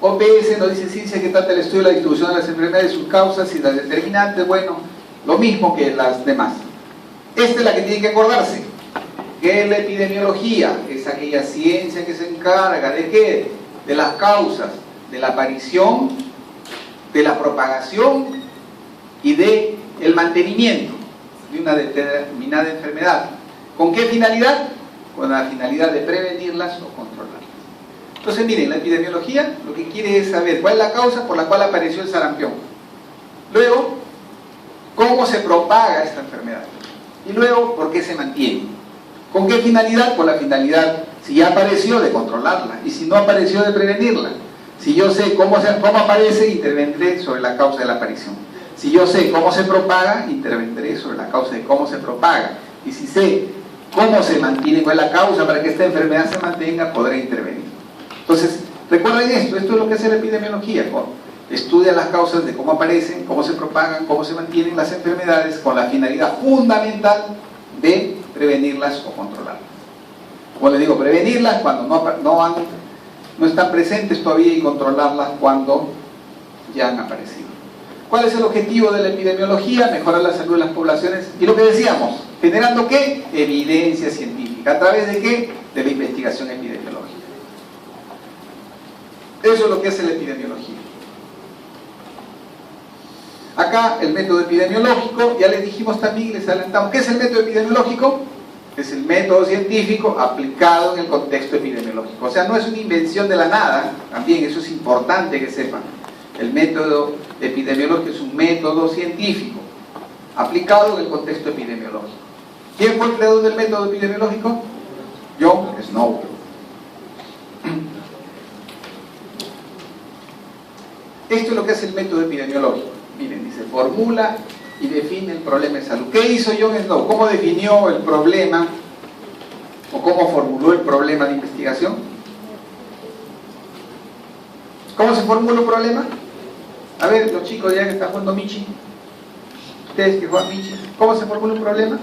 OPS nos dice ciencia que trata el estudio de la distribución de las enfermedades, sus causas y las determinantes. Bueno, lo mismo que las demás. Esta es la que tiene que acordarse, que es la epidemiología, es aquella ciencia que se encarga ¿de qué? De las causas, de la aparición, de la propagación y de el mantenimiento de una determinada enfermedad. ¿Con qué finalidad? Con la finalidad de prevenirlas o controlarlas. Entonces miren, la epidemiología lo que quiere es saber cuál es la causa por la cual apareció el sarampión. Luego, cómo se propaga esta enfermedad. Y luego, por qué se mantiene. ¿Con qué finalidad? Con la finalidad, si ya apareció, de controlarla. Y si no apareció, de prevenirla. Si yo sé cómo aparece, intervendré sobre la causa de la aparición. Si yo sé cómo se propaga, intervendré sobre la causa de cómo se propaga. Y si sé cómo se mantiene, cuál es la causa para que esta enfermedad se mantenga, podré intervenir. Entonces, recuerden esto es lo que hace la epidemiología. Estudia las causas de cómo aparecen, cómo se propagan, cómo se mantienen las enfermedades con la finalidad fundamental de prevenirlas o controlarlas. Como les digo, prevenirlas cuando no están presentes todavía y controlarlas cuando ya han aparecido. ¿Cuál es el objetivo de la epidemiología? Mejorar la salud de las poblaciones. Y lo que decíamos, ¿generando qué? Evidencia científica. ¿A través de qué? De la investigación epidemiológica. Eso es lo que hace la epidemiología. Acá el método epidemiológico, ya les dijimos también, les adelantamos, ¿qué es el método epidemiológico? Es el método científico aplicado en el contexto epidemiológico. O sea, no es una invención de la nada, también eso es importante que sepan. El método epidemiológico es un método científico aplicado en el contexto epidemiológico. ¿Quién fue el creador del método epidemiológico? John Snow. Esto es lo que hace el método epidemiológico. Miren, dice, formula y define el problema de salud. ¿Qué hizo John Snow? ¿Cómo definió el problema o cómo formuló el problema de investigación? ¿Cómo se formula un problema? A ver, los chicos ya que están jugando Michi, ustedes que juegan Michi, ¿cómo se formula un problema?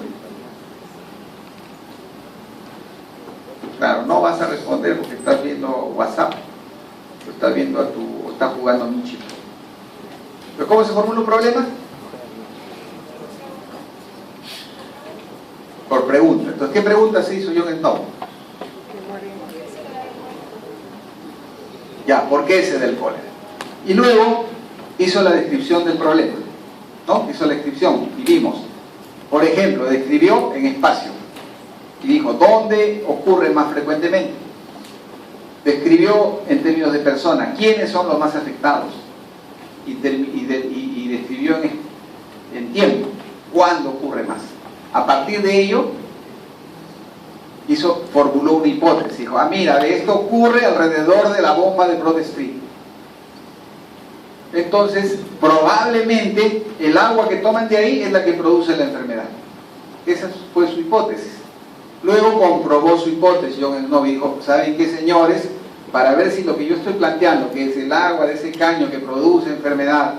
Claro, no vas a responder porque estás viendo WhatsApp, o estás viendo o estás jugando Michi. ¿Pero cómo se formula un problema? Por pregunta. Entonces, ¿qué pregunta se hizo John Snow? Ya, ¿por qué se da el cólera? Y luego hizo la descripción del problema, ¿no? Hizo la descripción y vimos, por ejemplo, describió en espacio y dijo ¿dónde ocurre más frecuentemente? Describió en términos de personas, ¿quiénes son los más afectados? Y describió en tiempo, ¿cuándo ocurre más? A partir de ello, formuló una hipótesis. Dijo, mira, esto ocurre alrededor de la bomba de Broad Street. Entonces, probablemente el agua que toman de ahí es la que produce la enfermedad. Esa fue su hipótesis. Luego comprobó su hipótesis. John Snow dijo, ¿saben qué, señores? Para ver si lo que yo estoy planteando, que es el agua de ese caño que produce enfermedad,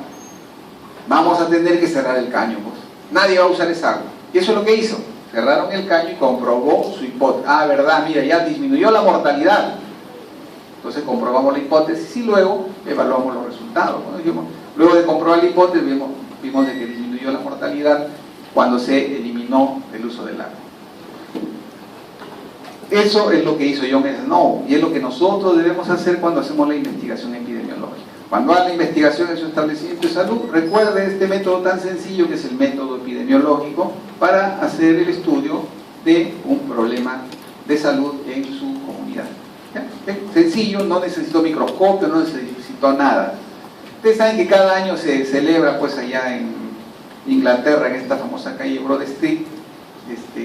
vamos a tener que cerrar el caño, pues. Nadie va a usar esa agua. Y eso es lo que hizo. Cerraron el caño y comprobó su hipótesis. Verdad, mira, ya disminuyó la mortalidad. Entonces comprobamos la hipótesis y luego evaluamos los resultados. Luego de comprobar la hipótesis vimos de que disminuyó la mortalidad cuando se eliminó el uso del agua. Eso es lo que hizo John Snow y es lo que nosotros debemos hacer cuando hacemos la investigación epidemiológica. Cuando haga la investigación en su establecimiento de salud, recuerde este método tan sencillo que es el método epidemiológico para hacer el estudio de un problema de salud en su comunidad. ¿Ya? Sencillo, no necesito microscopio, no necesito nada. Ustedes saben que cada año se celebra pues allá en Inglaterra, en esta famosa calle Broad Street,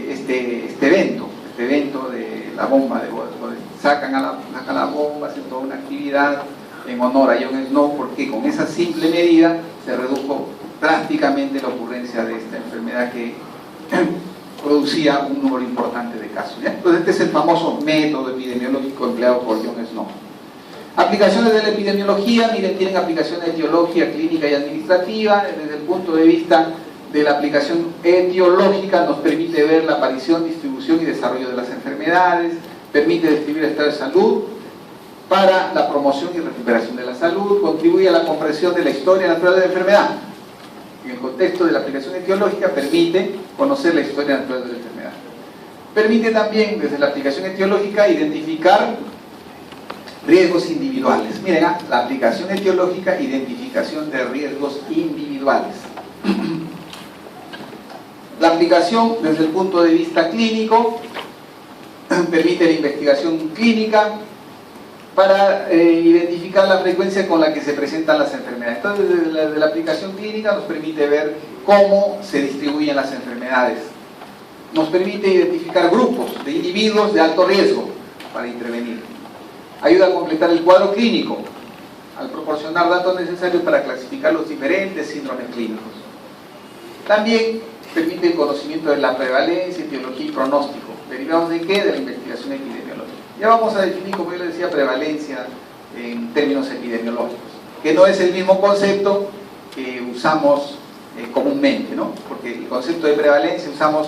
este evento de la bomba, sacan la bomba, hacen toda una actividad en honor a John Snow, porque con esa simple medida se redujo drásticamente la ocurrencia de esta enfermedad que producía un número importante de casos. ¿Ya? Entonces este es el famoso método epidemiológico empleado por John Snow. Aplicaciones de la epidemiología, miren, tienen aplicaciones etiológica, clínica y administrativa. Desde el punto de vista de la aplicación etiológica nos permite ver la aparición, distribución y desarrollo de las enfermedades, permite describir el estado de salud, para la promoción y recuperación de la salud, contribuye a la comprensión de la historia natural de la enfermedad. En el contexto de la aplicación etiológica permite conocer la historia natural de la enfermedad. Permite también, desde la aplicación etiológica, identificar riesgos individuales. Miren, la aplicación etiológica, identificación de riesgos individuales. La aplicación desde el punto de vista clínico permite la investigación clínica para identificar la frecuencia con la que se presentan las enfermedades. Entonces, desde la aplicación clínica nos permite ver cómo se distribuyen las enfermedades. Nos permite identificar grupos de individuos de alto riesgo para intervenir. Ayuda a completar el cuadro clínico al proporcionar datos necesarios para clasificar los diferentes síndromes clínicos. También permite el conocimiento de la prevalencia, etiología y pronóstico. ¿Derivados de qué? De la investigación epidemiológica. Ya vamos a definir, como yo les decía, prevalencia en términos epidemiológicos, que no es el mismo concepto que usamos comúnmente, ¿no? Porque el concepto de prevalencia usamos,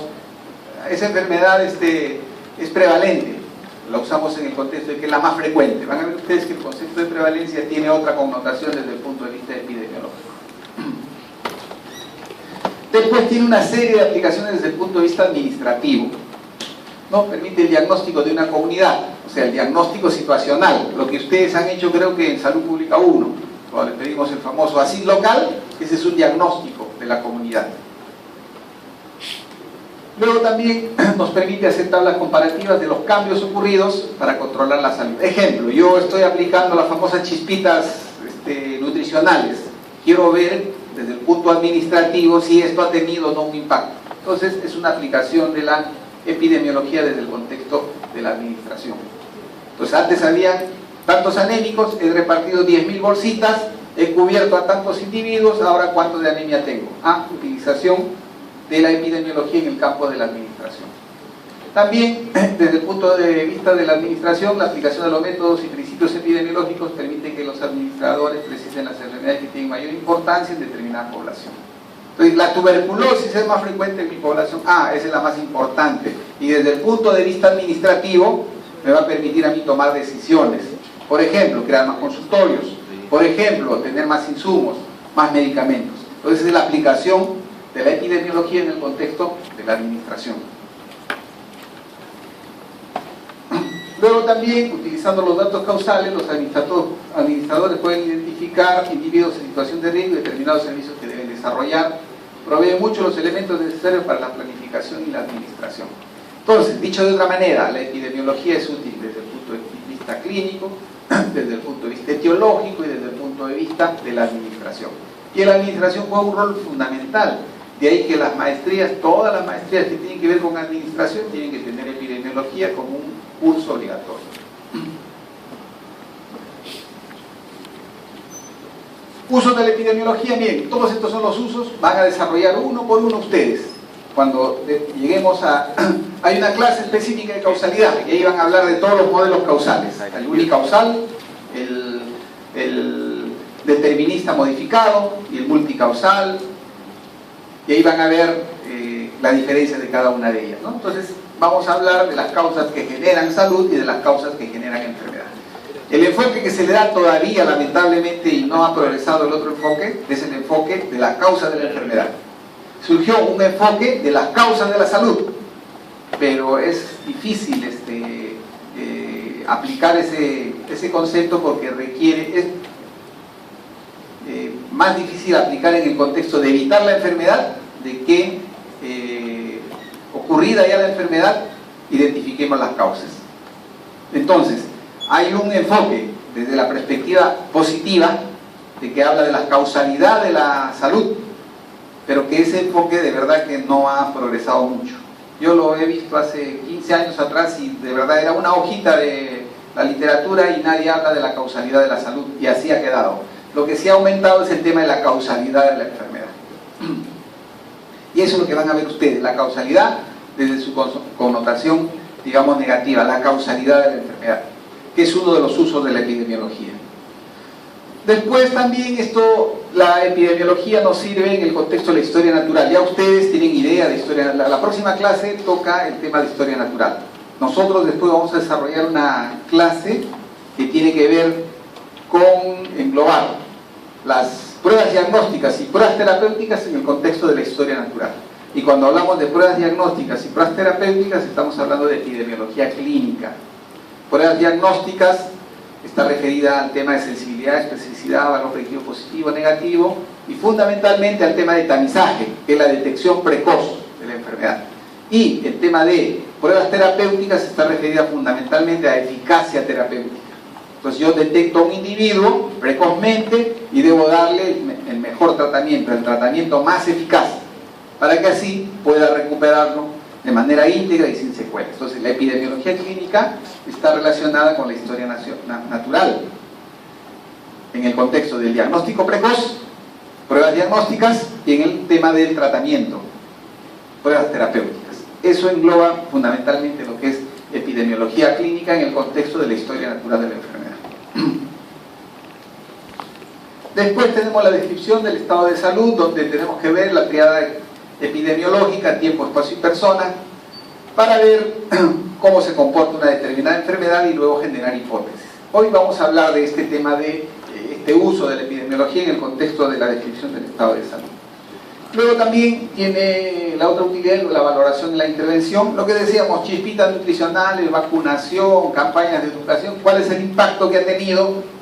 esa enfermedad es prevalente, la usamos en el contexto de que es la más frecuente. Van a ver ustedes que el concepto de prevalencia tiene otra connotación desde el punto de vista epidemiológico. Después tiene una serie de aplicaciones desde el punto de vista administrativo. ¿No? Permite el diagnóstico de una comunidad, o sea, el diagnóstico situacional, lo que ustedes han hecho creo que en Salud Pública 1, cuando le pedimos el famoso ACID local, ese es un diagnóstico de la comunidad. Luego también nos permite hacer tablas comparativas de los cambios ocurridos para controlar la salud. Ejemplo, yo estoy aplicando las famosas chispitas nutricionales, quiero ver desde el punto administrativo si esto ha tenido o no un impacto. Entonces es una aplicación de la epidemiología desde el contexto de la administración. Entonces antes habían tantos anémicos, he repartido 10.000 bolsitas, he cubierto a tantos individuos, ahora cuánto de anemia tengo. Utilización de la epidemiología en el campo de la administración. También, desde el punto de vista de la administración, la aplicación de los métodos y principios epidemiológicos permite que los administradores precisen las enfermedades que tienen mayor importancia en determinada población. Entonces, la tuberculosis es más frecuente en mi población, esa es la más importante, y desde el punto de vista administrativo me va a permitir a mí tomar decisiones. Por ejemplo, crear más consultorios, por ejemplo, tener más insumos, más medicamentos. Entonces, es la aplicación de la epidemiología en el contexto de la administración. Luego también, utilizando los datos causales, los administradores pueden identificar individuos en situación de riesgo y determinados servicios que deben desarrollar. Provee mucho los elementos necesarios para la planificación y la administración. Entonces, dicho de otra manera, la epidemiología es útil desde el punto de vista clínico, desde el punto de vista etiológico y desde el punto de vista de la administración. Y en la administración juega un rol fundamental. De ahí que las maestrías, todas las maestrías que tienen que ver con administración, tienen que tener epidemiología como un curso obligatorio. Usos de la epidemiología, bien, todos estos son los usos, van a desarrollar uno por uno ustedes. Cuando lleguemos a... hay una clase específica de causalidad, y ahí van a hablar de todos los modelos causales. El unicausal, el determinista modificado y el multicausal, y ahí van a ver la diferencia de cada una de ellas, ¿no? Entonces vamos a hablar de las causas que generan salud y de las causas que generan enfermedad. El enfoque que se le da todavía, lamentablemente, y no ha progresado el otro enfoque, es el enfoque de las causas de la enfermedad. Surgió un enfoque de las causas de la salud, pero es difícil aplicar ese concepto porque requiere... más difícil aplicar en el contexto de evitar la enfermedad, de que ocurrida ya la enfermedad, identifiquemos las causas. Entonces, hay un enfoque desde la perspectiva positiva, de que habla de la causalidad de la salud, pero que ese enfoque de verdad que no ha progresado mucho. Yo lo he visto hace 15 años atrás y de verdad era una hojita de la literatura y nadie habla de la causalidad de la salud, y así ha quedado. Lo que sí ha aumentado es el tema de la causalidad de la enfermedad. Y eso es lo que van a ver ustedes, la causalidad desde su connotación, digamos, negativa, la causalidad de la enfermedad, que es uno de los usos de la epidemiología. Después también la epidemiología nos sirve en el contexto de la historia natural. Ya ustedes tienen idea de historia natural. La próxima clase toca el tema de historia natural. Nosotros después vamos a desarrollar una clase que tiene que ver con englobar las pruebas diagnósticas y pruebas terapéuticas en el contexto de la historia natural. Y cuando hablamos de pruebas diagnósticas y pruebas terapéuticas, estamos hablando de epidemiología clínica. Pruebas diagnósticas está referida al tema de sensibilidad, especificidad, valor predictivo positivo, negativo, y fundamentalmente al tema de tamizaje, que es la detección precoz de la enfermedad. Y el tema de pruebas terapéuticas está referida fundamentalmente a eficacia terapéutica. Entonces yo detecto a un individuo precozmente y debo darle el mejor tratamiento, el tratamiento más eficaz, para que así pueda recuperarlo de manera íntegra y sin secuelas. Entonces la epidemiología clínica está relacionada con la historia natural, en el contexto del diagnóstico precoz, pruebas diagnósticas, y en el tema del tratamiento, pruebas terapéuticas. Eso engloba fundamentalmente lo que es epidemiología clínica en el contexto de la historia natural de la enfermedad. Después tenemos la descripción del estado de salud, donde tenemos que ver la triada epidemiológica, tiempo, espacio y persona, para ver cómo se comporta una determinada enfermedad y luego generar hipótesis. Hoy vamos a hablar de este tema de este uso de la epidemiología en el contexto de la descripción del estado de salud. Luego también tiene la otra utilidad, la valoración de la intervención, lo que decíamos, chispitas nutricionales, vacunación, campañas de educación, cuál es el impacto que ha tenido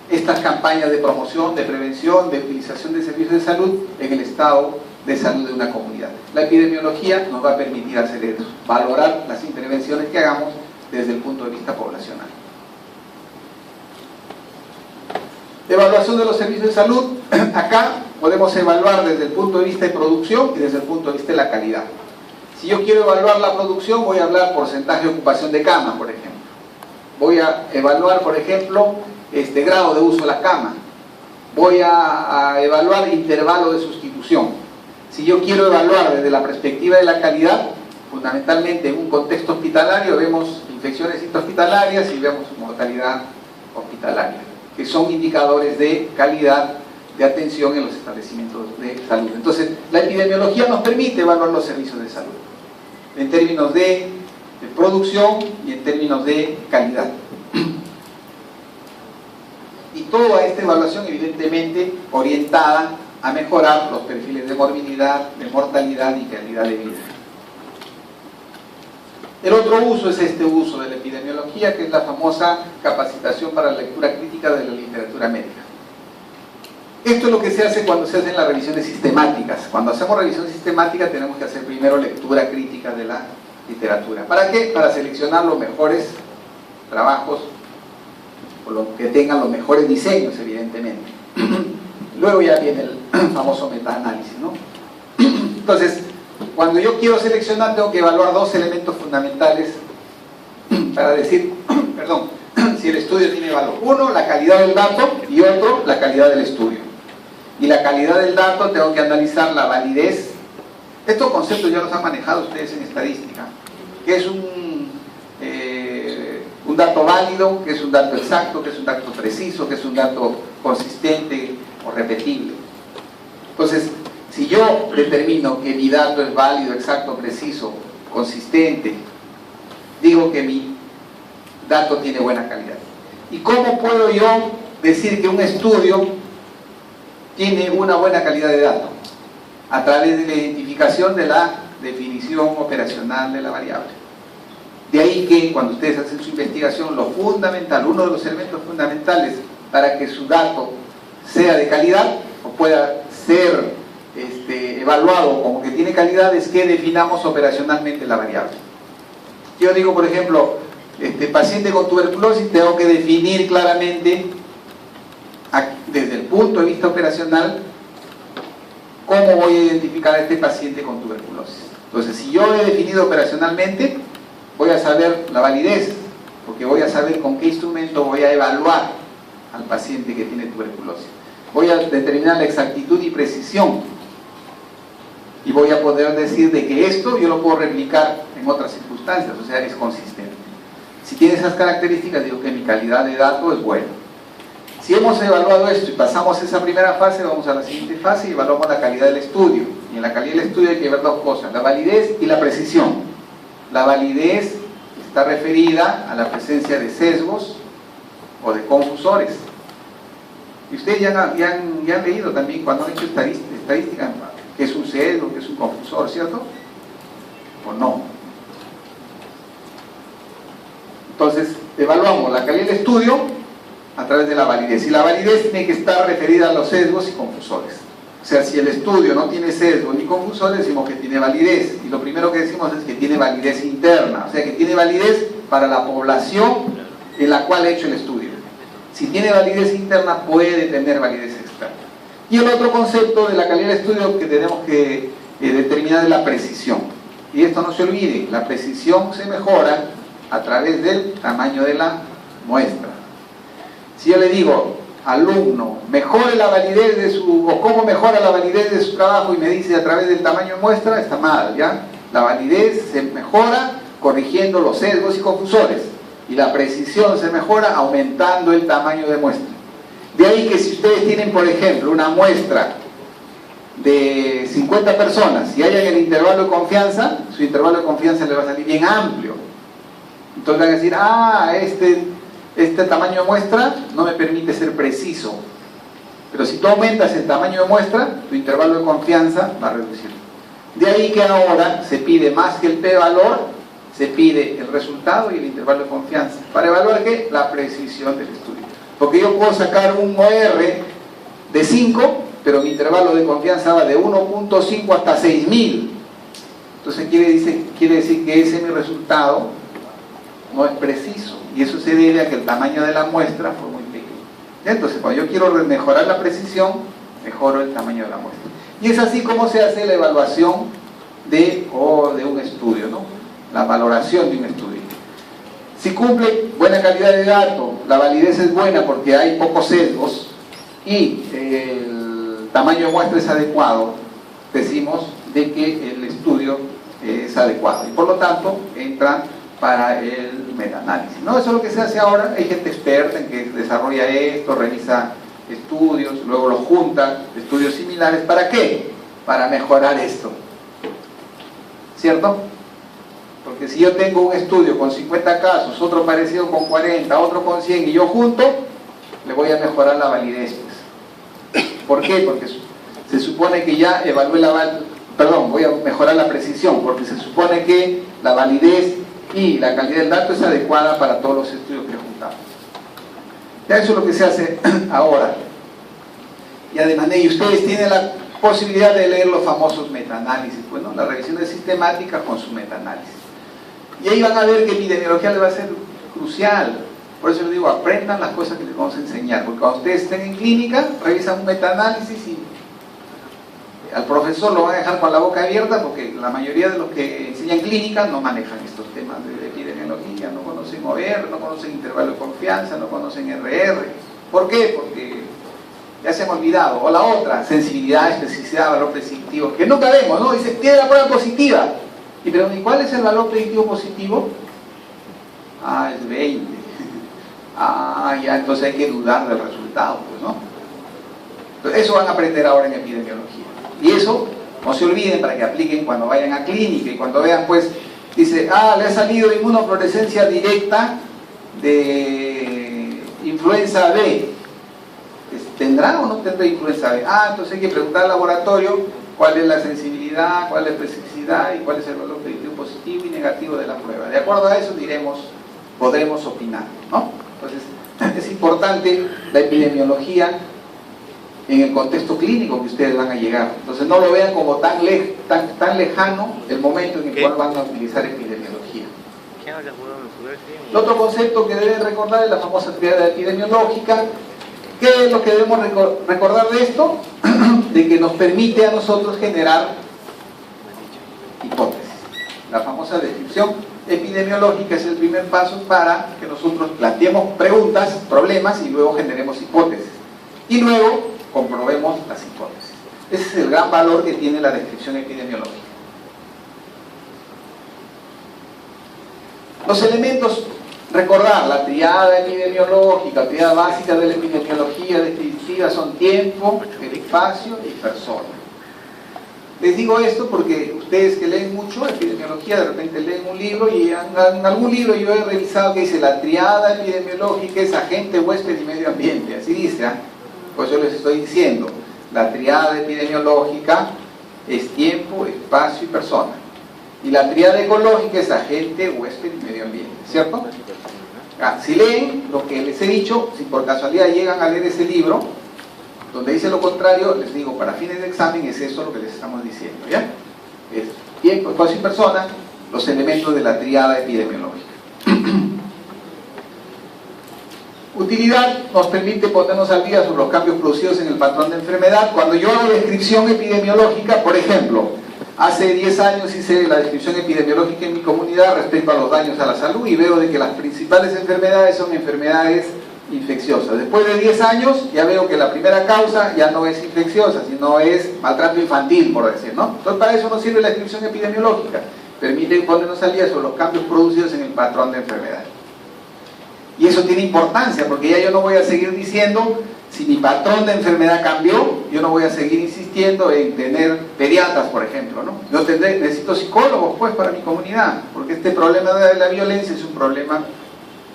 estas campañas de promoción, de prevención, de utilización de servicios de salud en el estado de salud de una comunidad. La epidemiología nos va a permitir hacer eso, valorar las intervenciones que hagamos desde el punto de vista poblacional. Evaluación de los servicios de salud. Acá podemos evaluar desde el punto de vista de producción y desde el punto de vista de la calidad. Si yo quiero evaluar la producción, voy a hablar porcentaje de ocupación de cama, por ejemplo. Voy a evaluar, por ejemplo, grado de uso de la cama. Voy a evaluar intervalo de sustitución. Si yo quiero evaluar desde la perspectiva de la calidad, fundamentalmente en un contexto hospitalario vemos infecciones intrahospitalarias y vemos mortalidad hospitalaria, que son indicadores de calidad de atención en los establecimientos de salud. Entonces, la epidemiología nos permite evaluar los servicios de salud, en términos de producción y en términos de calidad. Y toda esta evaluación, evidentemente, orientada a mejorar los perfiles de morbilidad, de mortalidad y calidad de vida. El otro uso es este uso de la epidemiología, que es la famosa capacitación para la lectura crítica de la literatura médica. Esto es lo que se hace cuando se hacen las revisiones sistemáticas. Cuando hacemos revisión sistemática tenemos que hacer primero lectura crítica de la literatura. ¿Para qué? Para seleccionar los mejores trabajos, o los que tengan los mejores diseños, evidentemente. Luego ya viene el famoso metaanálisis, ¿no? Entonces, cuando yo quiero seleccionar, tengo que evaluar dos elementos fundamentales para decir, perdón, si el estudio tiene valor. Uno, la calidad del dato, y otro, la calidad del estudio. Y la calidad del dato tengo que analizar la validez. Estos conceptos ya los han manejado ustedes en estadística, que es un dato válido, que es un dato exacto, que es un dato preciso, que es un dato consistente o repetible. Entonces, si yo determino que mi dato es válido, exacto, preciso, consistente, digo que mi dato tiene buena calidad. ¿Y cómo puedo yo decir que un estudio tiene una buena calidad de dato? A través de la identificación de la definición operacional de la variable. De ahí que cuando ustedes hacen su investigación, lo fundamental, uno de los elementos fundamentales para que su dato sea de calidad o pueda ser evaluado como que tiene calidad, es que definamos operacionalmente la variable. Yo digo, por ejemplo, paciente con tuberculosis, tengo que definir claramente desde el punto de vista operacional cómo voy a identificar a este paciente con tuberculosis. Entonces, si yo he definido operacionalmente, voy a saber la validez, porque voy a saber con qué instrumento voy a evaluar al paciente que tiene tuberculosis. Voy a determinar la exactitud y precisión, y voy a poder decir de que esto yo lo puedo replicar en otras circunstancias, o sea, es consistente. Si tiene esas características, digo que mi calidad de dato es buena. Si hemos evaluado esto y pasamos esa primera fase, vamos a la siguiente fase y evaluamos la calidad del estudio. Y en la calidad del estudio hay que ver dos cosas, la validez y la precisión. La validez está referida a la presencia de sesgos o de confusores. Y ustedes ya han leído también cuando han hecho estadística, qué es un sesgo, qué es un confusor, ¿cierto? ¿O no? Entonces, evaluamos la calidad del estudio a través de la validez. Y la validez tiene que estar referida a los sesgos y confusores. O sea, si el estudio no tiene sesgos ni confusores, decimos que tiene validez. Y lo primero que decimos es que tiene validez interna. O sea, que tiene validez para la población en la cual he hecho el estudio. Si tiene validez interna, puede tener validez externa. Y el otro concepto de la calidad del estudio que tenemos que determinar es la precisión. Y esto no se olvide, la precisión se mejora a través del tamaño de la muestra. Si yo le digo, alumno, mejore la validez de su, o cómo mejora la validez de su trabajo, y me dice a través del tamaño de muestra, está mal, ¿ya? La validez se mejora corrigiendo los sesgos y confusores, y la precisión se mejora aumentando el tamaño de muestra. De ahí que si ustedes tienen, por ejemplo, una muestra de 50 personas y hayan el intervalo de confianza, su intervalo de confianza le va a salir bien amplio. Entonces van a decir, este tamaño de muestra no me permite ser preciso. Pero si tú aumentas el tamaño de muestra, tu intervalo de confianza va a reducir. De ahí que ahora se pide más que el p-valor, se pide el resultado y el intervalo de confianza. ¿Para evaluar qué? La precisión del estudio. Porque yo puedo sacar un OR de 5, pero mi intervalo de confianza va de 1.5 hasta 6000. Entonces quiere decir que ese mi resultado no es preciso. Y eso se debe a que el tamaño de la muestra fue muy pequeño. Entonces, cuando yo quiero mejorar la precisión, mejoro el tamaño de la muestra. Y es así como se hace la evaluación de un estudio, ¿no? La valoración de un estudio. Si cumple buena calidad de datos, la validez es buena porque hay pocos sesgos y el tamaño de muestra es adecuado, decimos de que el estudio es adecuado y por lo tanto entra para el metaanálisis, ¿no? Eso es lo que se hace ahora. Hay gente experta en que desarrolla esto, revisa estudios, luego los junta, estudios similares. ¿Para qué? Para mejorar esto, ¿cierto? Porque si yo tengo un estudio con 50 casos, otro parecido con 40, otro con 100 y yo junto, le voy a mejorar la validez, pues. ¿Por qué? Porque se supone que ya evalué voy a mejorar la precisión, porque se supone que la validez y la calidad del dato es adecuada para todos los estudios que juntamos. Ya eso es lo que se hace ahora. Y además, y ustedes tienen la posibilidad de leer los famosos metaanálisis, bueno, la revisión de sistemática con su metaanálisis. Y ahí van a ver que epidemiología les va a ser crucial. Por eso les digo, aprendan las cosas que les vamos a enseñar, porque cuando ustedes estén en clínica, revisan un metaanálisis y al profesor lo van a dejar con la boca abierta, porque la mayoría de los que enseñan clínica no manejan estos temas de epidemiología, no conocen OR, no conocen intervalo de confianza, no conocen RR. ¿Por qué? Porque ya se han olvidado. O la otra, sensibilidad, especificidad, valor predictivo, que nunca vemos, ¿no? Dice, tiene la prueba positiva. Y preguntan, ¿y cuál es el valor predictivo positivo? Ah, es 20. Ah, ya, entonces hay que dudar del resultado, pues, ¿no? Entonces, eso van a aprender ahora en epidemiología. Y eso, no se olviden para que apliquen cuando vayan a clínica y cuando vean, pues, dice, le ha salido inmunofluorescencia directa de influenza B. ¿Tendrá o no tendrá influenza B? Entonces hay que preguntar al laboratorio cuál es la sensibilidad, cuál es la especificidad y cuál es el valor predictivo positivo y negativo de la prueba. De acuerdo a eso podremos opinar, ¿no? Entonces, es importante la epidemiología en el contexto clínico que ustedes van a llegar. Entonces no lo vean como tan lejano el momento en el cual van a utilizar epidemiología. El otro concepto que deben recordar es la famosa teoría epidemiológica. ¿Qué es lo que debemos recordar de esto? De que nos permite a nosotros generar hipótesis. La famosa descripción epidemiológica es el primer paso para que nosotros planteemos preguntas, problemas y luego generemos hipótesis. Y luego comprobemos las hipótesis. Ese es el gran valor que tiene la descripción epidemiológica. Los elementos, recordar, la triada epidemiológica, la triada básica de la epidemiología descriptiva son tiempo, espacio y persona. Les digo esto porque ustedes que leen mucho epidemiología, de repente leen un libro y en algún libro yo he revisado que dice la triada epidemiológica es agente, huésped y medio ambiente, así dice, ¿eh? Pues yo les estoy diciendo, la triada epidemiológica es tiempo, espacio y persona. Y la triada ecológica es agente, huésped y medio ambiente, ¿cierto? Si leen lo que les he dicho, si por casualidad llegan a leer ese libro, donde dice lo contrario, les digo, para fines de examen es eso lo que les estamos diciendo, ¿ya? Es tiempo, espacio y persona, los elementos de la triada epidemiológica. Utilidad nos permite ponernos al día sobre los cambios producidos en el patrón de enfermedad. Cuando yo hago descripción epidemiológica, por ejemplo, hace 10 años hice la descripción epidemiológica en mi comunidad respecto a los daños a la salud y veo de que las principales enfermedades son enfermedades infecciosas. Después de 10 años ya veo que la primera causa ya no es infecciosa, sino es maltrato infantil, por decir, ¿no? Entonces para eso nos sirve la descripción epidemiológica. Permite ponernos al día sobre los cambios producidos en el patrón de enfermedad. Y eso tiene importancia, porque ya yo no voy a seguir diciendo, si mi patrón de enfermedad cambió, yo no voy a seguir insistiendo en tener pediatras, por ejemplo, ¿no? Yo necesito psicólogos, pues, para mi comunidad, porque este problema de la violencia es un problema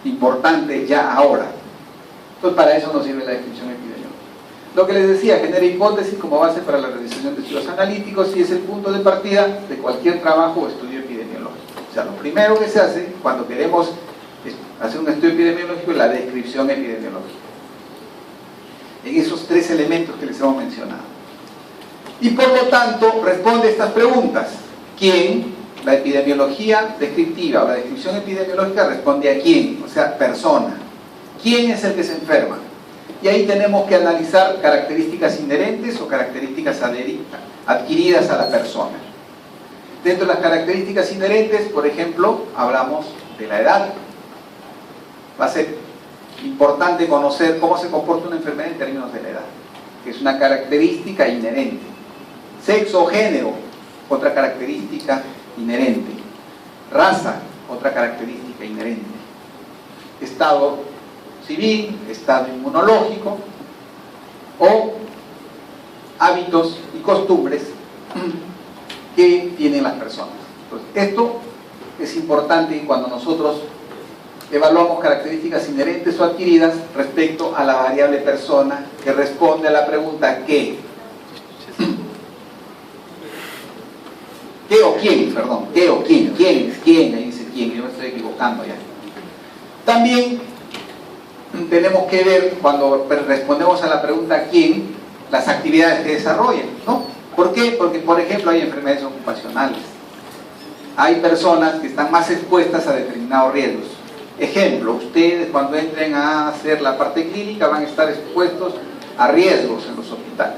importante ya ahora. Entonces, para eso nos sirve la descripción epidemiológica. Lo que les decía, genera hipótesis como base para la realización de estudios analíticos y es el punto de partida de cualquier trabajo o estudio epidemiológico. O sea, lo primero que se hace cuando queremos hacer un estudio epidemiológico es la descripción epidemiológica. En esos 3 elementos que les hemos mencionado. Y por lo tanto, responde estas preguntas. ¿Quién? La epidemiología descriptiva o la descripción epidemiológica responde a quién, o sea, persona. ¿Quién es el que se enferma? Y ahí tenemos que analizar características inherentes o características adquiridas a la persona. Dentro de las características inherentes, por ejemplo, hablamos de la edad. Va a ser importante conocer cómo se comporta una enfermedad en términos de la edad, que es una característica inherente. Sexo o género, otra característica inherente. Raza, otra característica inherente. Estado civil, estado inmunológico o hábitos y costumbres que tienen las personas. Entonces, esto es importante cuando nosotros evaluamos características inherentes o adquiridas respecto a la variable persona que responde a la pregunta ¿qué? ¿Qué o quién? Perdón, ¿qué o quién? ¿Quién es quién? Ahí dice quién, yo me estoy equivocando ya. También tenemos que ver, cuando respondemos a la pregunta ¿quién?, las actividades que desarrollan, ¿no? ¿Por qué? Porque, por ejemplo, hay enfermedades ocupacionales. Hay personas que están más expuestas a determinados riesgos. Ejemplo, ustedes cuando entren a hacer la parte clínica van a estar expuestos a riesgos en los hospitales.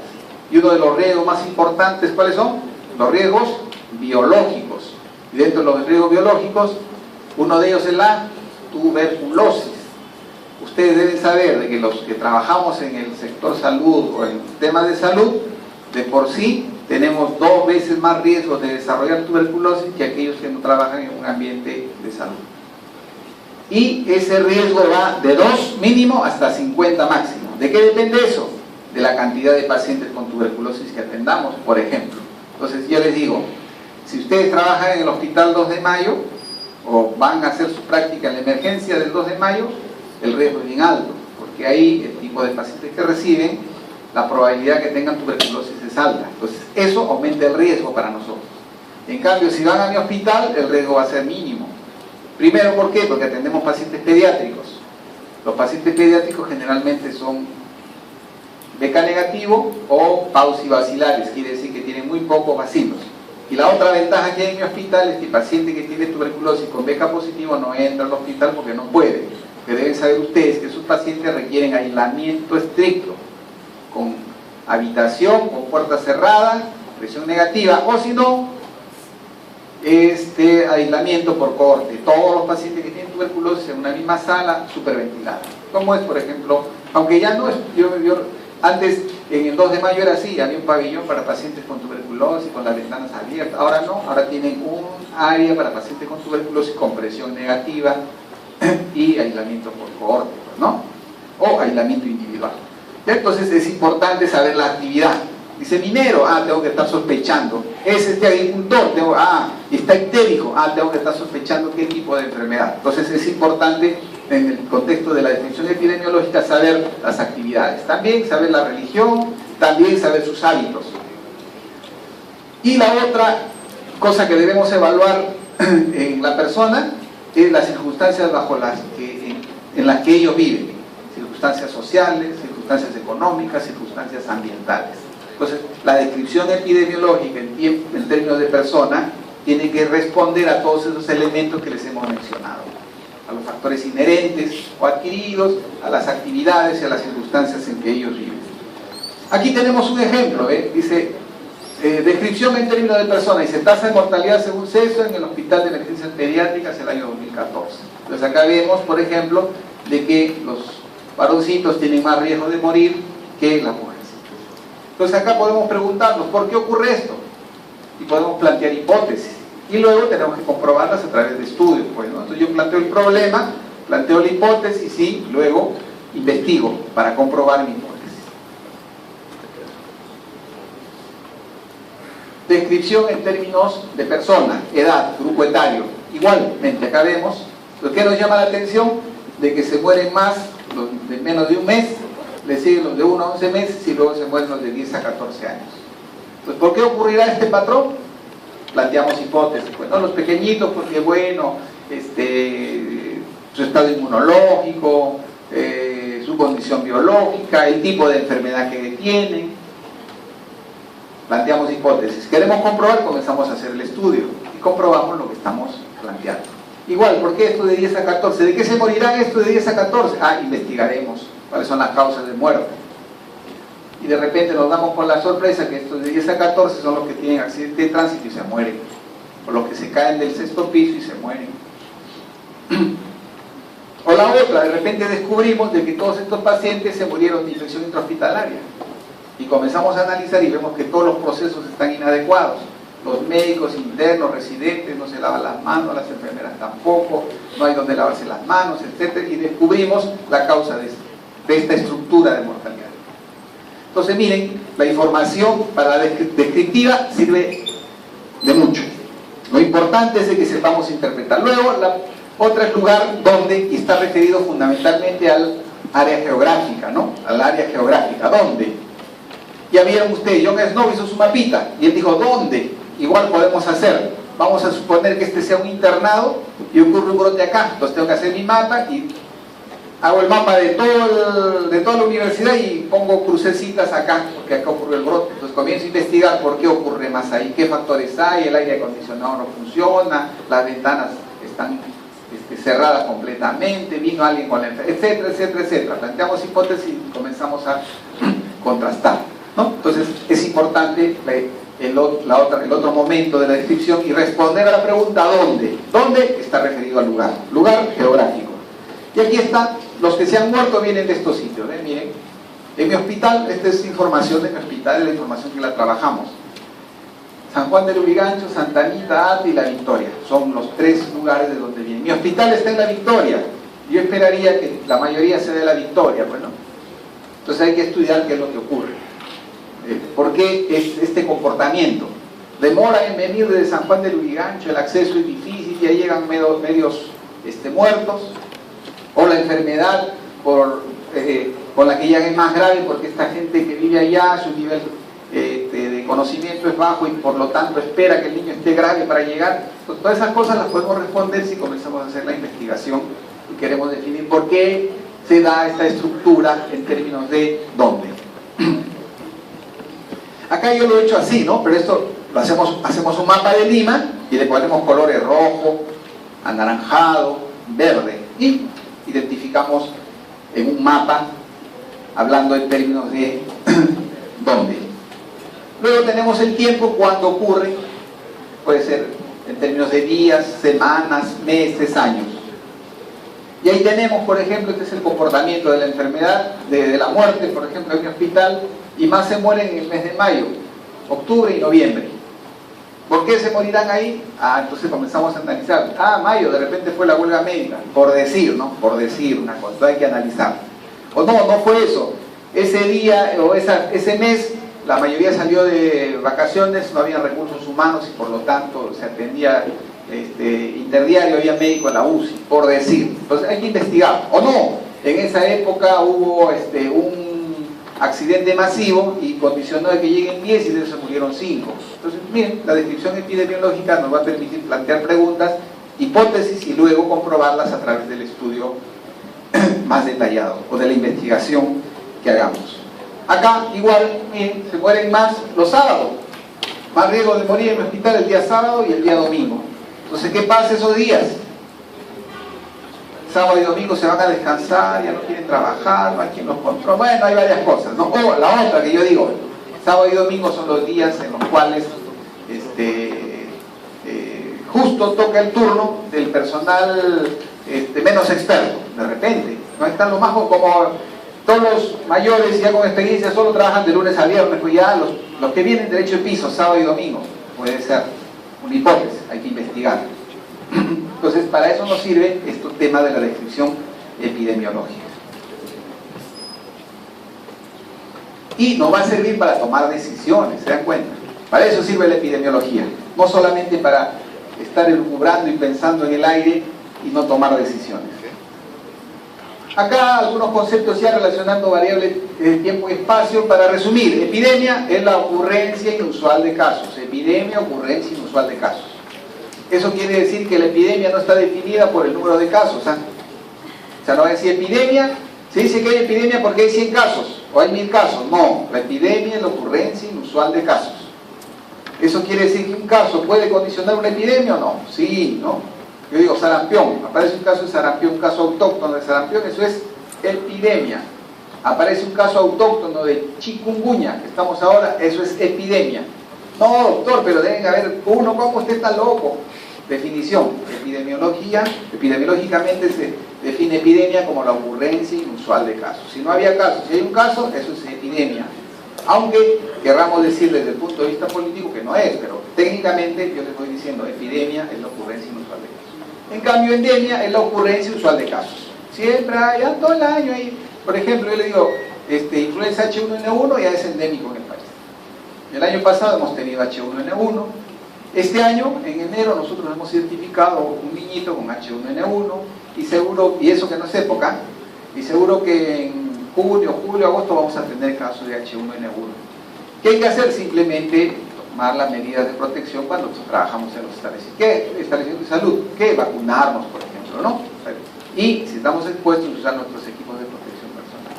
Y uno de los riesgos más importantes, ¿cuáles son? Los riesgos biológicos. Y dentro de los riesgos biológicos, uno de ellos es la tuberculosis. Ustedes deben saber de que los que trabajamos en el sector salud o en temas de salud, de por sí tenemos 2 veces más riesgos de desarrollar tuberculosis que aquellos que no trabajan en un ambiente de salud. Y ese riesgo va de 2 mínimo hasta 50 máximo. ¿De qué depende eso? De la cantidad de pacientes con tuberculosis que atendamos, por ejemplo. Entonces yo les digo, si ustedes trabajan en el Hospital 2 de Mayo o van a hacer su práctica en la emergencia del 2 de Mayo, el riesgo es bien alto, porque ahí el tipo de pacientes que reciben, la probabilidad que tengan tuberculosis es alta. Entonces eso aumenta el riesgo para nosotros. En cambio, si van a mi hospital, el riesgo va a ser mínimo. Primero, ¿por qué? Porque atendemos pacientes pediátricos. Los pacientes pediátricos generalmente son BK negativo o paucibacilares, quiere decir que tienen muy pocos bacilos. Y la otra ventaja que hay en mi hospital es que el paciente que tiene tuberculosis con BK positivo no entra al hospital porque no puede. Que deben saber ustedes que sus pacientes requieren aislamiento estricto, con habitación, con puerta cerrada, presión negativa, o si no, aislamiento por cohorte. Todos los pacientes que tienen tuberculosis en una misma sala, superventilada. Como es, por ejemplo, aunque ya no es, antes en el 2 de mayo era así, había un pabellón para pacientes con tuberculosis, con las ventanas abiertas. Ahora no, ahora tienen un área para pacientes con tuberculosis con presión negativa y aislamiento por cohorte, ¿no? O aislamiento individual. Entonces es importante saber la actividad. Dice minero, tengo que estar sospechando. Es este agricultor, está ictérico, tengo que estar sospechando qué tipo de enfermedad. Entonces es importante en el contexto de la descripción epidemiológica saber las actividades, también saber la religión, también saber sus hábitos. Y la otra cosa que debemos evaluar en la persona es las circunstancias en las que ellos viven, circunstancias sociales, circunstancias económicas, circunstancias ambientales. Entonces, la descripción epidemiológica en términos de persona tiene que responder a todos esos elementos que les hemos mencionado, a los factores inherentes o adquiridos, a las actividades y a las circunstancias en que ellos viven. Aquí tenemos un ejemplo, dice, descripción en términos de persona, dice, tasa de mortalidad según sexo en el Hospital de Emergencias Pediátricas el año 2014. Entonces acá vemos, por ejemplo, de que los varoncitos tienen más riesgo de morir que las mujeres. Entonces acá podemos preguntarnos, ¿por qué ocurre esto? Y podemos plantear hipótesis. Y luego tenemos que comprobarlas a través de estudios. Pues, ¿no? Entonces yo planteo el problema, planteo la hipótesis y luego investigo para comprobar mi hipótesis. Descripción en términos de persona, edad, grupo etario. Igualmente acá vemos, lo que nos llama la atención, de que se mueren más los de menos de un mes, le siguen los de 1 a 11 meses y luego se mueren los de 10 a 14 años. Entonces, ¿por qué ocurrirá este patrón? Planteamos hipótesis. Pues, ¿no? Los pequeñitos, porque bueno, su estado inmunológico, su condición biológica, el tipo de enfermedad que tienen. Planteamos hipótesis. Queremos comprobar, comenzamos a hacer el estudio y comprobamos lo que estamos planteando. Igual, ¿por qué esto de 10 a 14? ¿De qué se morirán esto de 10 a 14? Investigaremos cuáles son las causas de muerte. Y de repente nos damos con la sorpresa que estos de 10 a 14 son los que tienen accidente de tránsito y se mueren, o los que se caen del 6º piso y se mueren. O la otra, de repente descubrimos de que todos estos pacientes se murieron de infección intrahospitalaria y comenzamos a analizar y vemos que todos los procesos están inadecuados. Los médicos internos, residentes, no se lavan las manos, las enfermeras tampoco, no hay donde lavarse las manos, etc. Y descubrimos la causa de esta estructura de mortalidad. Entonces miren, la información para la descriptiva sirve de mucho. Lo importante es de que sepamos interpretar. Luego, la otra es lugar donde, y está referido fundamentalmente al área geográfica, ¿no? Al área geográfica, ¿dónde? Ya vieron ustedes, John Snow hizo su mapita y él dijo, ¿dónde? Igual podemos hacer. Vamos a suponer que este sea un internado y ocurre un brote acá. Entonces tengo que hacer mi mapa y hago el mapa de toda la universidad y pongo crucecitas acá, porque acá ocurre el brote. Entonces comienzo a investigar por qué ocurre más ahí, qué factores hay, el aire acondicionado no funciona, las ventanas están cerradas completamente, vino alguien con la enfermedad, etcétera, etcétera, etcétera. Planteamos hipótesis y comenzamos a contrastar, ¿no? Entonces es importante el otro momento de la descripción y responder a la pregunta ¿dónde? ¿Dónde? Está referido al lugar, lugar geográfico. Y aquí están, los que se han muerto vienen de estos sitios, miren, en mi hospital, esta es información de mi hospital, es la información que la trabajamos. San Juan del Urigancho, Santa Anita, Ate y La Victoria, son los 3 lugares de donde viene. Mi hospital está en La Victoria, yo esperaría que la mayoría sea de La Victoria, bueno. Entonces hay que estudiar qué es lo que ocurre. ¿Por qué es este comportamiento? Demora en venir desde San Juan del Urigancho, el acceso es difícil, ya llegan medios muertos, o la enfermedad por la que ya es más grave porque esta gente que vive allá, su nivel de conocimiento es bajo y por lo tanto espera que el niño esté grave para llegar. Entonces, todas esas cosas las podemos responder si comenzamos a hacer la investigación y queremos definir por qué se da esta estructura en términos de dónde. Acá yo lo he hecho así, ¿no? Pero esto lo hacemos un mapa de Lima y le ponemos colores rojo, anaranjado, verde y identificamos en un mapa hablando en términos de dónde. Luego tenemos el tiempo cuando ocurre, puede ser en términos de días, semanas, meses, años. Y ahí tenemos, por ejemplo, este es el comportamiento de la enfermedad, de la muerte, por ejemplo, en mi hospital, y más se mueren en el mes de mayo, octubre y noviembre. ¿Por qué se morirán ahí? Entonces comenzamos a analizar. Mayo, de repente fue la huelga médica, por decir, ¿no? Por decir una cosa, hay que analizar. O no fue eso. Ese día o ese mes la mayoría salió de vacaciones, no había recursos humanos y por lo tanto se atendía interdiario, había médico en la UCI, por decir. Entonces hay que investigar, o no, en esa época hubo un accidente masivo y condicionó de que lleguen 10 y de eso se murieron 5. Entonces, miren, la descripción epidemiológica nos va a permitir plantear preguntas, hipótesis y luego comprobarlas a través del estudio más detallado o de la investigación que hagamos. Acá igual, miren, se mueren más los sábados, más riesgo de morir en el hospital el día sábado y el día domingo. Entonces, ¿qué pasa esos días? Sábado y domingo se van a descansar, ya no quieren trabajar, no hay quien los controle. Bueno, hay varias cosas, ¿no? O la otra que yo digo, sábado y domingo son los días en los cuales justo toca el turno del personal menos experto, de repente. No están los más como todos los mayores ya con experiencia solo trabajan de lunes a viernes, pues ya los que vienen derecho de piso, sábado y domingo, puede ser una hipótesis, hay que investigar. Entonces, para eso nos sirve este tema de la descripción epidemiológica. Y nos va a servir para tomar decisiones, ¿se dan cuenta? Para eso sirve la epidemiología, no solamente para estar elucubrando y pensando en el aire y no tomar decisiones. Acá algunos conceptos ya relacionando variables de tiempo y espacio. Para resumir, epidemia es la ocurrencia inusual de casos. Epidemia, ocurrencia inusual de casos. Eso quiere decir que la epidemia no está definida por el número de casos. O sea, no va a decir epidemia, se dice que hay epidemia porque hay 100 casos o hay 1000 casos. No, la epidemia es la ocurrencia inusual de casos. ¿Eso quiere decir que un caso puede condicionar una epidemia o no? Sí, ¿no? Yo digo sarampión, aparece un caso de sarampión, un caso autóctono de sarampión, eso es epidemia. Aparece un caso autóctono de chikungunya, que estamos ahora, eso es epidemia. No, doctor, pero deben haber uno, ¿cómo usted está loco? Definición, epidemiológicamente se define epidemia como la ocurrencia inusual de casos. Si no había casos, si hay un caso, eso es epidemia. Aunque querramos decir desde el punto de vista político que no es, pero técnicamente yo les voy diciendo, epidemia es la ocurrencia inusual de casos. En cambio, endemia es la ocurrencia usual de casos. Siempre hay, todo el año hay, por ejemplo, yo le digo, influenza H1N1 ya es endémico en el país. El año pasado hemos tenido H1N1. Este año, en enero, nosotros hemos identificado un niñito con H1N1 y seguro, y eso que no es época, y seguro que en junio, julio, agosto vamos a tener casos de H1N1. ¿Qué hay que hacer? Simplemente tomar las medidas de protección cuando trabajamos en los establecimientos de salud. ¿Qué? Vacunarnos, por ejemplo, ¿no? Y si estamos expuestos, usar nuestros equipos de protección personal.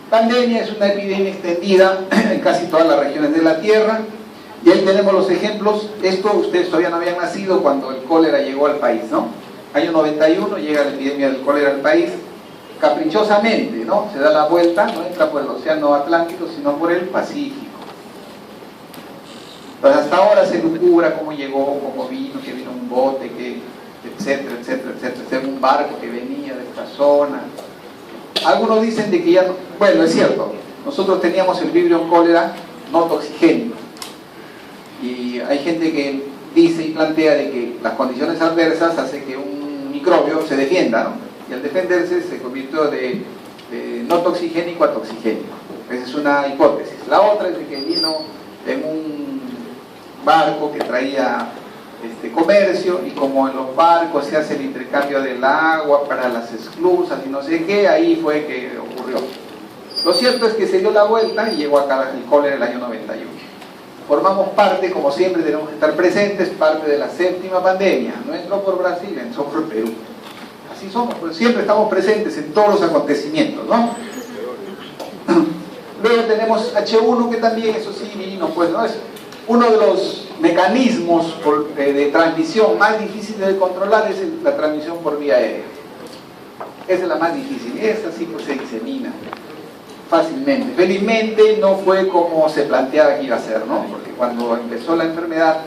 Pandemia es una epidemia extendida en casi todas las regiones de la Tierra. Y ahí tenemos los ejemplos. Esto ustedes todavía no habían nacido cuando el cólera llegó al país, ¿no? Año 91 llega la epidemia del cólera al país. Caprichosamente, ¿no? Se da la vuelta, no entra por el océano Atlántico, sino por el Pacífico. Entonces hasta ahora se lucubra cómo llegó, cómo vino, que vino un bote, que, etcétera, etcétera, etcétera, un barco que venía de esta zona. Algunos dicen de que ya no, bueno, es cierto, nosotros teníamos el Vibrio cólera no toxigénico. Y hay gente que dice y plantea de que las condiciones adversas hacen que un microbio se defienda, ¿no? Y al defenderse se convirtió de no toxigénico a toxigénico. Esa es una hipótesis. La otra es de que vino en un barco que traía comercio, y como en los barcos se hace el intercambio del agua para las esclusas y no sé qué, ahí fue que ocurrió. Lo cierto es que se dio la vuelta y llegó acá el cólera el año 91. Formamos parte, como siempre tenemos que estar presentes, parte de la séptima pandemia. No entró por Brasil, entró por Perú. Así somos, pues siempre estamos presentes en todos los acontecimientos, ¿no? Luego tenemos H1, que también, eso sí, vino, pues, ¿no? Es uno de los mecanismos de transmisión más difíciles de controlar, es la transmisión por vía aérea. Esa es la más difícil, esa sí pues se disemina fácilmente. Felizmente no fue como se planteaba que iba a ser, ¿no? Porque cuando empezó la enfermedad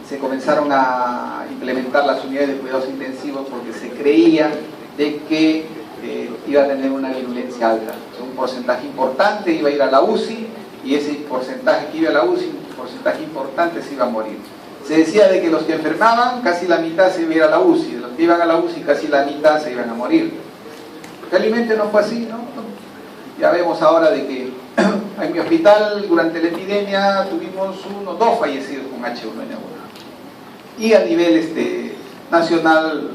se comenzaron a implementar las unidades de cuidados intensivos porque se creía de que iba a tener una virulencia alta. Un porcentaje importante iba a ir a la UCI, y ese porcentaje que iba a la UCI, un porcentaje importante se iba a morir. Se decía de que los que enfermaban, casi la mitad se iba a ir a la UCI, de los que iban a la UCI, casi la mitad se iban a morir. Felizmente no fue así, ¿no? Ya vemos ahora de que En mi hospital, durante la epidemia, tuvimos dos fallecidos con H1N1. Y a nivel nacional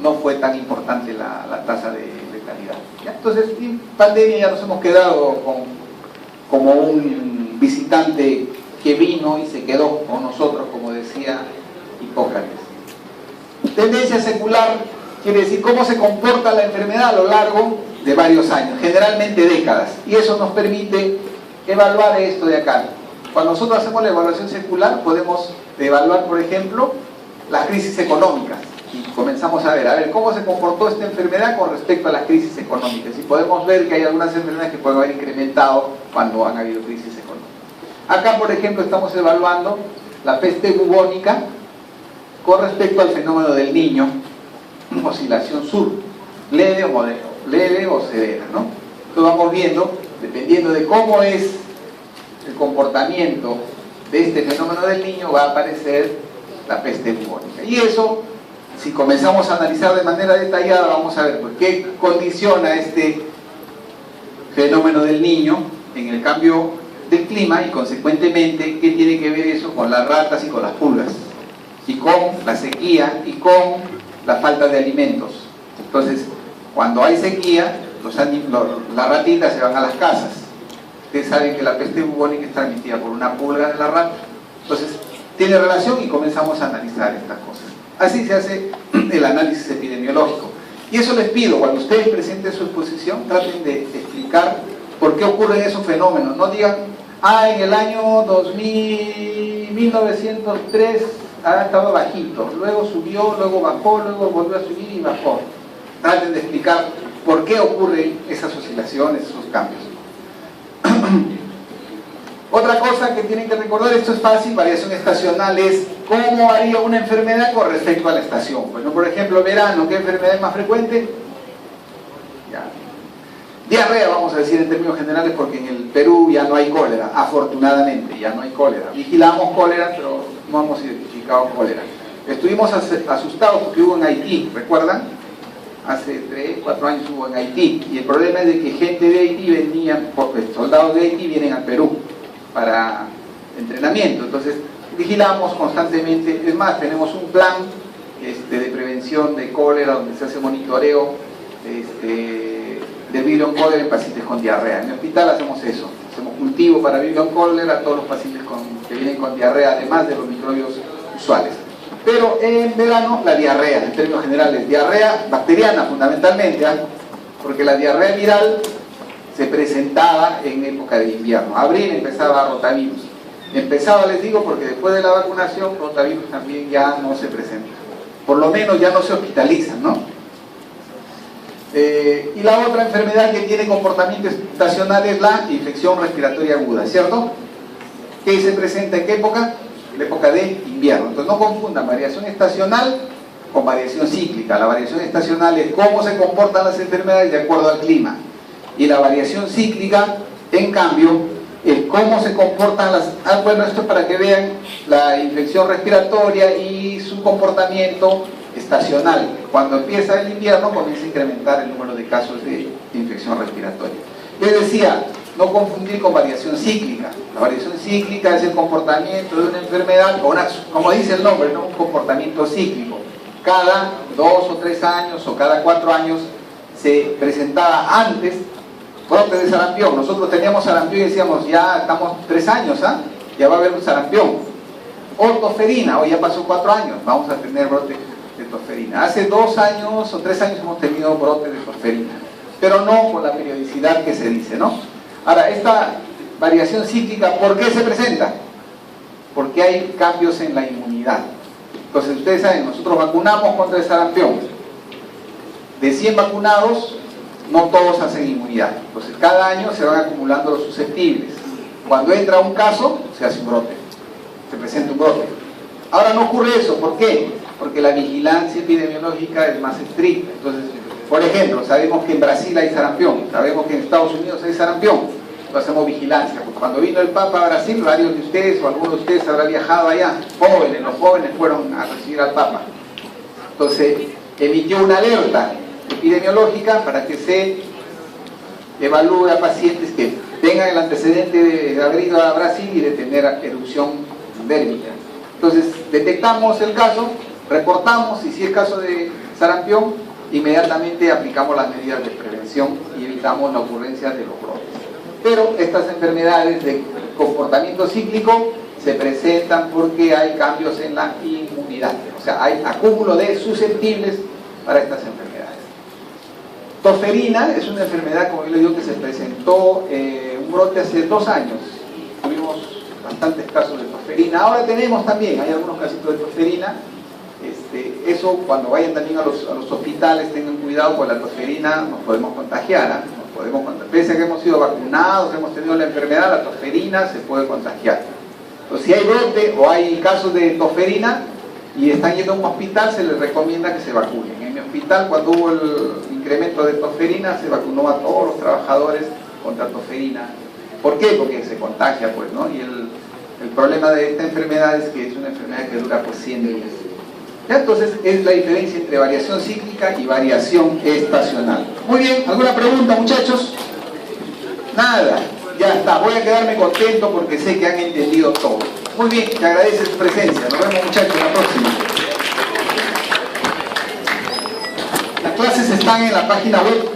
no fue tan importante la tasa de letalidad. ¿Ya? Entonces, en pandemia ya nos hemos quedado como un visitante que vino y se quedó con nosotros, como decía Hipócrates. Tendencia secular quiere decir cómo se comporta la enfermedad a lo largo de varios años, generalmente décadas, y eso nos permite evaluar esto de acá. Cuando nosotros hacemos la evaluación secular, podemos evaluar, por ejemplo, las crisis económicas, y comenzamos a ver cómo se comportó esta enfermedad con respecto a las crisis económicas, y podemos ver que hay algunas enfermedades que pueden haber incrementado cuando han habido crisis económicas. Acá, por ejemplo, estamos evaluando la peste bubónica con respecto al fenómeno del Niño, oscilación sur, leve o severa, ¿no? Entonces vamos viendo, dependiendo de cómo es el comportamiento de este fenómeno del Niño, va a aparecer la peste bubónica. Y eso, si comenzamos a analizar de manera detallada, vamos a ver por qué condiciona este fenómeno del Niño en el cambio del clima y consecuentemente qué tiene que ver eso con las ratas y con las pulgas y con la sequía y con la falta de alimentos. Entonces, cuando hay sequía, las ratitas se van a las casas. Ustedes saben que la peste bubónica es transmitida por una pulga de la rata. Entonces, tiene relación y comenzamos a analizar estas cosas. Así se hace el análisis epidemiológico. Y eso les pido, cuando ustedes presenten su exposición, traten de explicar por qué ocurren esos fenómenos. No digan, en el año 1903 estaba bajito, luego subió, luego bajó, luego volvió a subir y bajó. Traten de explicar por qué ocurren esas oscilaciones, esos cambios. Otra cosa que tienen que recordar, esto es fácil, variación estacional, es cómo varía una enfermedad con respecto a la estación. Bueno, por ejemplo, verano, ¿qué enfermedad es más frecuente? Diarrea, vamos a decir en términos generales, porque en el Perú ya no hay cólera, afortunadamente, ya no hay cólera. Vigilamos cólera, pero no hemos identificado cólera. Estuvimos asustados porque hubo en Haití, ¿recuerdan? Hace 3, 4 años hubo en Haití, y el problema es de que gente de Haití venía, soldados de Haití vienen al Perú para entrenamiento, entonces vigilamos constantemente. Es más, tenemos un plan de prevención de cólera donde se hace monitoreo de vibrio cólera en pacientes con diarrea. En el hospital hacemos eso, hacemos cultivo para vibrio cólera a todos los pacientes que vienen con diarrea, además de los microbios usuales. Pero en verano la diarrea, en términos generales, diarrea bacteriana fundamentalmente, porque la diarrea viral se presentaba en época de invierno. Abril empezaba rotavirus. Empezaba, les digo, porque después de la vacunación rotavirus también ya no se presenta. Por lo menos ya no se hospitalizan, ¿no? Y la otra enfermedad que tiene comportamiento estacional es la infección respiratoria aguda, ¿cierto? ¿Qué se presenta en qué época? En la época de invierno. Entonces no confundan variación estacional con variación cíclica. La variación estacional es cómo se comportan las enfermedades de acuerdo al clima. Y la variación cíclica, en cambio, es cómo se comportan las... bueno, esto es para que vean la infección respiratoria y su comportamiento estacional. Cuando empieza el invierno comienza a incrementar el número de casos de infección respiratoria. Les decía, no confundir con variación cíclica. La variación cíclica es el comportamiento de una enfermedad, como dice el nombre, ¿no? Un comportamiento cíclico. Cada 2 o 3 años o cada 4 años se presentaba antes brote de sarampión. Nosotros teníamos sarampión y decíamos, ya estamos 3 años, ya va a haber un sarampión. O tosferina, hoy ya pasó 4 años, vamos a tener brote de tosferina. Hace 2 años o 3 años hemos tenido brote de tosferina, pero no con la periodicidad que se dice, ¿no? Ahora, esta variación cíclica, ¿por qué se presenta? Porque hay cambios en la inmunidad. Entonces, ustedes saben, nosotros vacunamos contra el sarampión. De 100 vacunados, no todos hacen inmunidad. Entonces, cada año se van acumulando los susceptibles. Cuando entra un caso, se hace un brote. Se presenta un brote. Ahora no ocurre eso. ¿Por qué? Porque la vigilancia epidemiológica es más estricta. Entonces, por ejemplo, sabemos que en Brasil hay sarampión, sabemos que en Estados Unidos hay sarampión, lo hacemos vigilancia. Porque cuando vino el Papa a Brasil, varios de ustedes o algunos de ustedes habrán viajado allá, jóvenes, los jóvenes fueron a recibir al Papa. Entonces, emitió una alerta epidemiológica para que se evalúe a pacientes que tengan el antecedente de haber ido a Brasil y de tener erupción dérmica. Entonces, detectamos el caso, reportamos, y si es caso de sarampión, inmediatamente aplicamos las medidas de prevención y evitamos la ocurrencia de los brotes. Pero estas enfermedades de comportamiento cíclico se presentan porque hay cambios en la inmunidad, o sea, hay acúmulo de susceptibles para estas enfermedades. Tosferina es una enfermedad, como yo le digo, que se presentó un brote hace 2 años. Tuvimos bastantes casos de tosferina. Ahora tenemos también, hay algunos casitos de tosferina. Eso, cuando vayan también a los hospitales, tengan cuidado, con la tosferina nos podemos contagiar. Pese a que hemos sido vacunados, hemos tenido la enfermedad, la tosferina se puede contagiar. Entonces, si hay brote o hay casos de tosferina y están yendo a un hospital, se les recomienda que se vacunen. En mi hospital, cuando hubo el incremento de tosferina, se vacunó a todos los trabajadores contra tosferina. ¿Por qué? Porque se contagia, pues, ¿no? Y el problema de esta enfermedad es que es una enfermedad que dura pues 100 días. ¿Ya? Entonces, es la diferencia entre variación cíclica y variación estacional. Muy bien, ¿alguna pregunta, muchachos? Nada, ya está. Voy a quedarme contento porque sé que han entendido todo. Muy bien, te agradezco su presencia. Nos vemos, muchachos, la próxima. Las clases están en la página web